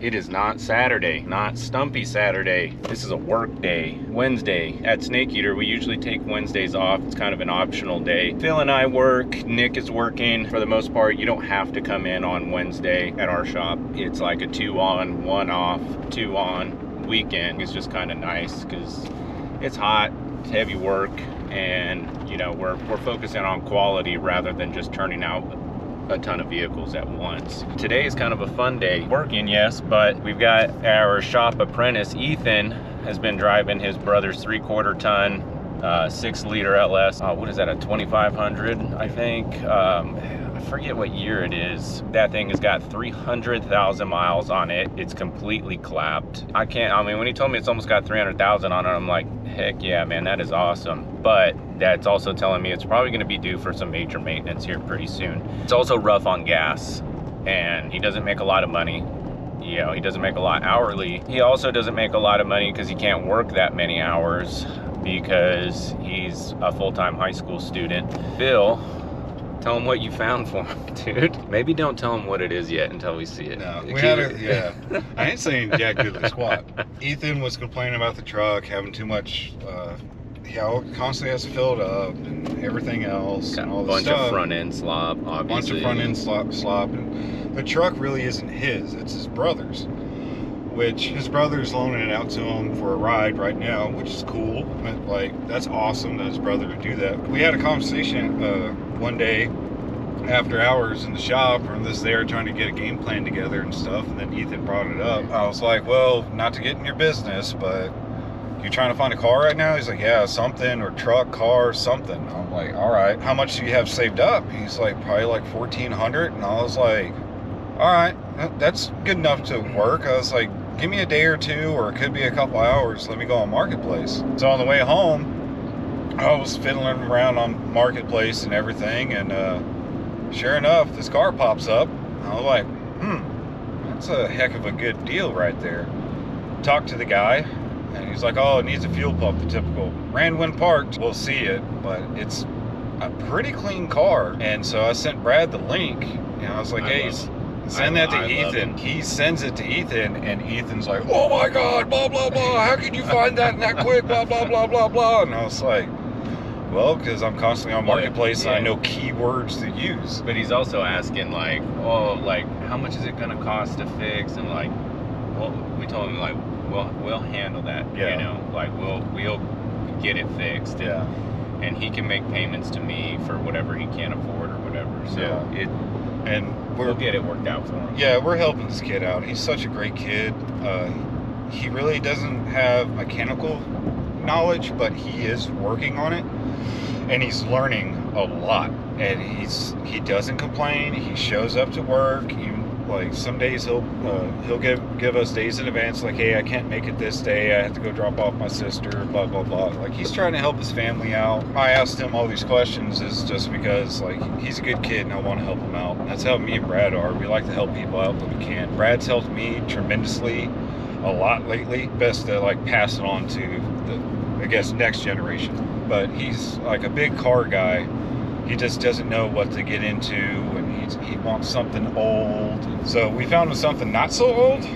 It is not Saturday, not Stumpy Saturday. This is a work day, Wednesday. At Snake Eater, we usually take Wednesdays off. It's kind of an optional day. Phil and I work, Nick is working. For the most part, you don't have to come in on Wednesday at our shop. It's like a 2 on, 1 off, 2 on weekend. It's just kind of nice because it's hot, it's heavy work, and you know, we're focusing on quality rather than just turning out a ton of vehicles at once. Today is kind of a fun day. Working, yes, but we've got our shop apprentice, Ethan, has been driving his brother's 3/4 ton, 6-liter LS. What is that, a 2500, I think? I forget what year it is. That thing has got 300,000 miles on it. It's completely clapped. I mean, when he told me it's almost got 300,000 on it, I'm like, heck yeah, man, that is awesome. But that's also telling me it's probably gonna be due for some major maintenance here pretty soon. It's also rough on gas, and he doesn't make a lot of money. You know, he doesn't make a lot hourly. He also doesn't make a lot of money because he can't work that many hours because he's a full-time high school student. Phil, tell him what you found for him, dude. Maybe don't tell him what it is yet until we see it. No, we had it, yeah. I ain't saying jack diddly squat. Ethan was complaining about the truck, having too much, constantly has to fill it up and everything else. Got and all a this bunch stuff. of front end slop, obviously. Bunch of front end slop. And the truck really isn't his, it's his brother's. Which his brother's loaning it out to him for a ride right now, which is cool. Like, that's awesome that his brother would do that. We had a conversation one day after hours in the shop, or this there trying to get a game plan together and stuff, and then Ethan brought it up. I was like, well, not to get in your business, but you trying to find a car right now? He's like, yeah, something, or truck, car, something. I'm like, all right, how much do you have saved up? He's like, probably like 1,400. And I was like, all right, that's good enough to work. I was like, give me a day or two, or it could be a couple hours. Let me go on Marketplace. So on the way home, I was fiddling around on Marketplace and everything, and sure enough, this car pops up. I was like, that's a heck of a good deal right there. Talked to the guy, and he's like, oh, it needs a fuel pump, the typical. Ran when parked, we'll see it, but it's a pretty clean car. And so I sent Brad the link, and I was like, hey, send that to Ethan. He sends it to Ethan, and Ethan's like, oh my God, blah, blah, blah. How can you find that that quick, blah, blah, blah, blah, blah. And I was like, well, because I'm constantly on Marketplace, and I know keywords to use. But he's also asking, like, oh, like, how much is it going to cost to fix? And, like, well, we told him, like, we'll handle that, you know? Like, we'll get it fixed. And he can make payments to me for whatever he can't afford or whatever. So we'll get it worked out for him. Yeah, we're helping this kid out. He's such a great kid. He really doesn't have mechanical knowledge, but he is working on it, and he's learning a lot. And he doesn't complain. He shows up to work. Even like some days he'll give us days in advance, like, hey, I can't make it this day. I have to go drop off my sister. Blah blah blah. Like, he's trying to help his family out. I asked him all these questions is just because, like, he's a good kid and I want to help him out. And that's how me and Brad are. We like to help people out when we can. Brad's helped me tremendously a lot lately. Best to like pass it on to the, I guess, next generation. But he's like a big car guy. He just doesn't know what to get into, and he wants something old. So we found him something not so old,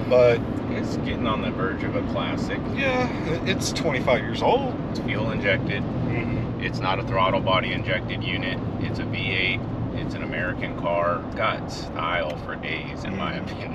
but it's getting on the verge of a classic. Yeah, it's 25 years old. It's fuel injected. It's not a throttle body injected unit. It's a V8. It's an American car. It's got style for days, in my opinion.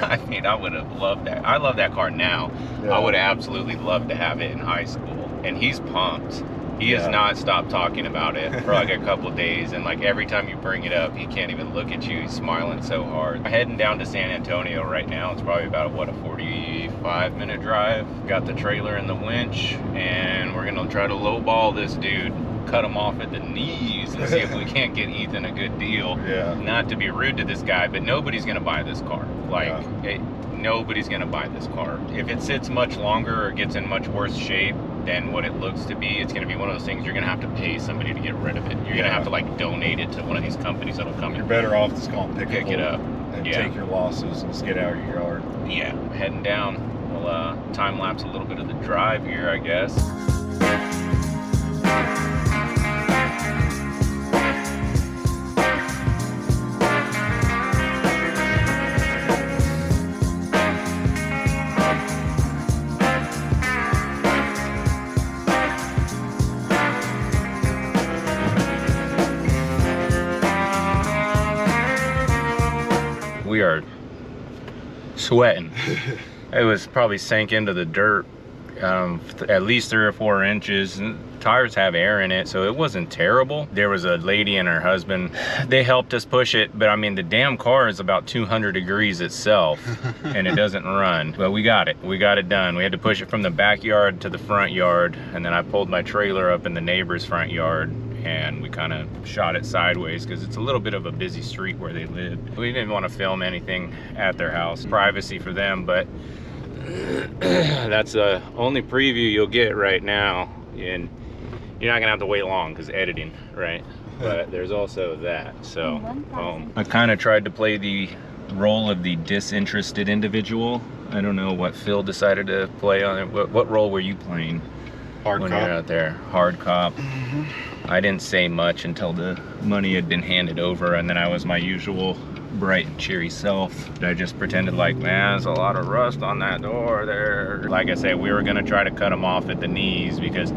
I mean, I would have loved that. I love that car now. I would have absolutely loved to have it in high school. And he's pumped. He has not stopped talking about it for like a couple of days, and like every time you bring it up, he can't even look at you. He's smiling so hard. I'm heading down to San Antonio right now. It's probably about, what, a 45-minute drive. Got the trailer and the winch, and we're gonna try to lowball this dude, cut him off at the knees, and see if we can't get Ethan a good deal. Not to be rude to this guy, but nobody's gonna buy this car. Like, nobody's gonna buy this car. If it sits much longer or gets in much worse shape than what it looks to be, it's gonna be one of those things you're gonna have to pay somebody to get rid of it. You're gonna have to like donate it to one of these companies that'll come. You're better off just going pick it up and take your losses and just get out of your yard. Yeah, heading down. We'll time lapse a little bit of the drive here, I guess. sweating. It was probably sank into the dirt at least 3 or 4 inches. And tires have air in it, so it wasn't terrible. There was a lady and her husband. They helped us push it, but I mean, the damn car is about 200 degrees itself, and it doesn't run. But we got it. We got it done. We had to push it from the backyard to the front yard, and then I pulled my trailer up in the neighbor's front yard, and we kind of shot it sideways because it's a little bit of a busy street where they live. We didn't want to film anything at their house. Privacy for them, but that's the only preview you'll get right now. And you're not gonna have to wait long because editing, right? But there's also that. So I kind of tried to play the role of the disinterested individual. I don't know what Phil decided to play on it. What role were you playing Hard when cop. you're out there? Hard cop. I didn't say much until the money had been handed over, and then I was my usual bright and cheery self. I just pretended like, man, there's a lot of rust on that door there. Like I said, we were gonna try to cut them off at the knees because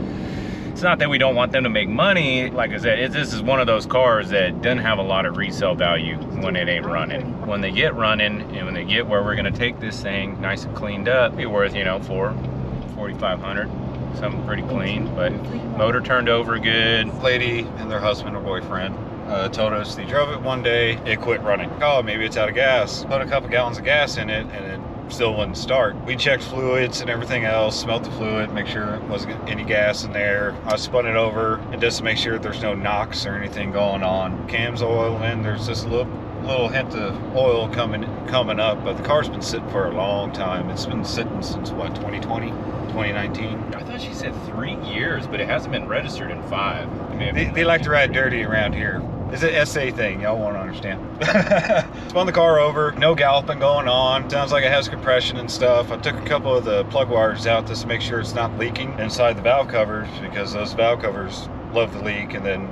it's not that we don't want them to make money. Like I said, this is one of those cars that doesn't have a lot of resale value when it ain't running. When they get running and when they get where we're gonna take this thing nice and cleaned up, be worth, you know, $4,500, something pretty clean. But motor turned over good. Lady and their husband or boyfriend told us they drove it one day, it quit running. Oh, maybe it's out of gas. Put a couple gallons of gas in it, and it still wouldn't start. We checked fluids and everything else, smelt the fluid, make sure there wasn't any gas in there. I spun it over and just to make sure there's no knocks or anything going on. Cam's oil in, there's just a little hint of oil coming up, but the car's been sitting for a long time. It's been sitting since what, 2020, 2019? I thought she said 3 years, but it hasn't been registered in 5. They like to ride dirty around here. It's an SA thing, y'all won't understand. Spun the car over, no galloping going on. Sounds like it has compression and stuff. I took a couple of the plug wires out just to make sure it's not leaking inside the valve covers, because those valve covers love to leak and then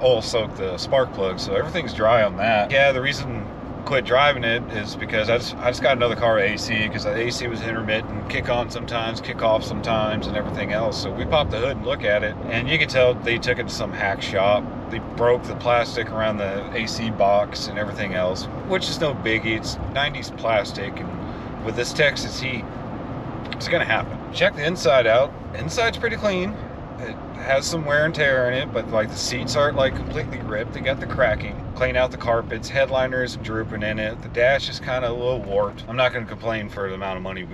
oil soak the spark plug, so everything's dry on that. Yeah, the reason I quit driving it is because I just got another car with AC, because the AC was intermittent, kick on sometimes, kick off sometimes, and everything else. So we popped the hood and look at it, and you can tell they took it to some hack shop. They broke the plastic around the AC box and everything else, which is no biggie. It's 90s plastic, and with this Texas heat, it's gonna happen. Check the inside out. Inside's pretty clean. It has some wear and tear in it, but like the seats aren't like completely ripped. They got the cracking. Clean out the carpets. Headliner is drooping in it. The dash is kind of a little warped. I'm not going to complain for the amount of money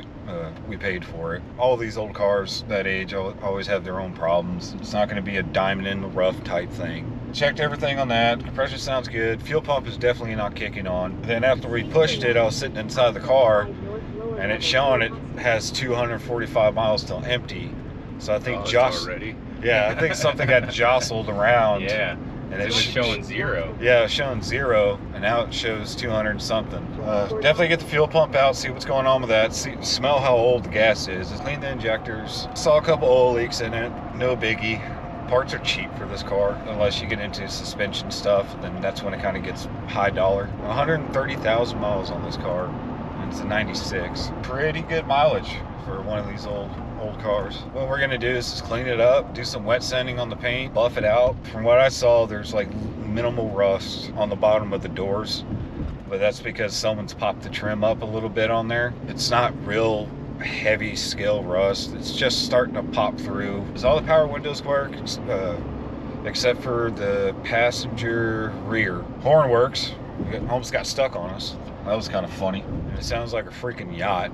we paid for it. All of these old cars that age always have their own problems. It's not going to be a diamond in the rough type thing. Checked everything on that. Compressor sounds good. Fuel pump is definitely not kicking on. Then after we pushed it, I was sitting inside the car, and it's showing it has 245 miles till empty. So I think I think something got jostled around. Yeah. And it was showing 0. Yeah, it was showing 0, and now it shows 200 something. Definitely get the fuel pump out, see what's going on with that, smell how old the gas is. Just clean the injectors. Saw a couple oil leaks in it, no biggie. Parts are cheap for this car, unless you get into suspension stuff, then that's when it kind of gets high dollar. 130,000 miles on this car, and it's a 96. Pretty good mileage for one of these old cars. What we're gonna do is just clean it up, do some wet sanding on the paint, buff it out. From what I saw, there's like minimal rust on the bottom of the doors, but that's because someone's popped the trim up a little bit on there. It's not real heavy scale rust. It's just starting to pop through. All the power windows work, except for the passenger rear. Horn works. Almost got stuck on us. That was kind of funny. And it sounds like a freaking yacht.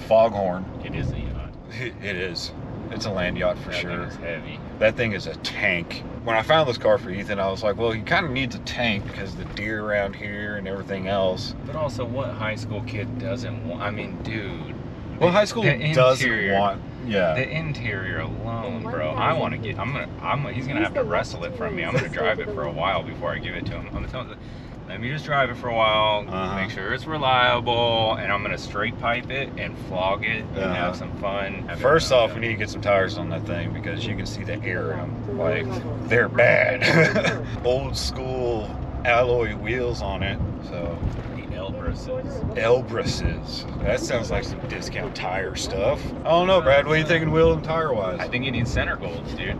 Foghorn. It is a yacht. It is. It's a land yacht for sure. That thing is heavy. That thing is a tank. When I found this car for Ethan, I was like, well, he kind of needs a tank because of the deer around here and everything else. But also, what high school kid doesn't want? I mean, dude. Well, high school doesn't want. Yeah. The interior alone, bro. I want to get. He's gonna have to wrestle it from me. I'm gonna drive it for a while before I give it to him. I'm gonna tell him, let me just drive it for a while, make sure it's reliable, and I'm gonna straight pipe it and flog it and have some fun. First off, we need to get some tires on that thing because you can see the air in them. Like, they're bad. Old school alloy wheels on it, so. Elbrises. That sounds like some discount tire stuff. I don't know, Brad. What are you thinking wheel and tire wise? I think you need center golds, dude.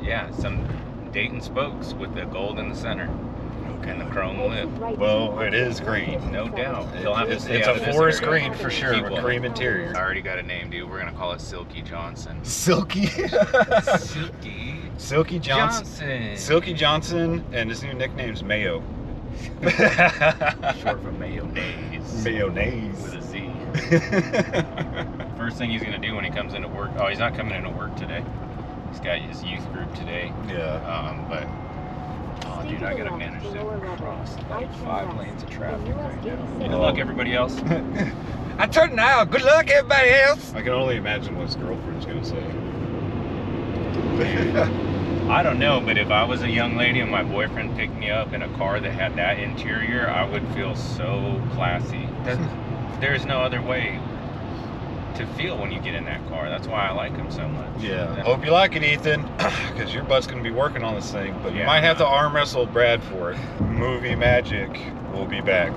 Yeah, some Dayton spokes with the gold in the center. And the chrome lip. Well, it is green. No doubt. He'll have to stay It's out a of this forest area. green for sure, He with will. cream interior. I already got a name, dude. We're gonna call it Silky Johnson. Silky. Silky Silky Johnson. Johnson. Silky Johnson, and his new nickname's Mayo. Short for mayonnaise. Mayonnaise. With a Z. First thing he's gonna do when he comes into work. Oh, he's not coming into work today. He's got his youth group today. Yeah. But oh, dude, I gotta manage to cross like 5 lanes of traffic right now. Good luck, everybody else. I turned now. Good luck, everybody else. I can only imagine what his girlfriend's gonna say. I don't know, but if I was a young lady and my boyfriend picked me up in a car that had that interior, I would feel so classy. There's no other way to feel when you get in that car. That's why I like him so much. Yeah. Hope you like it, Ethan, because your butt's gonna be working on this thing. But you Yeah, might have to arm wrestle Brad for it. Movie magic. We'll be back.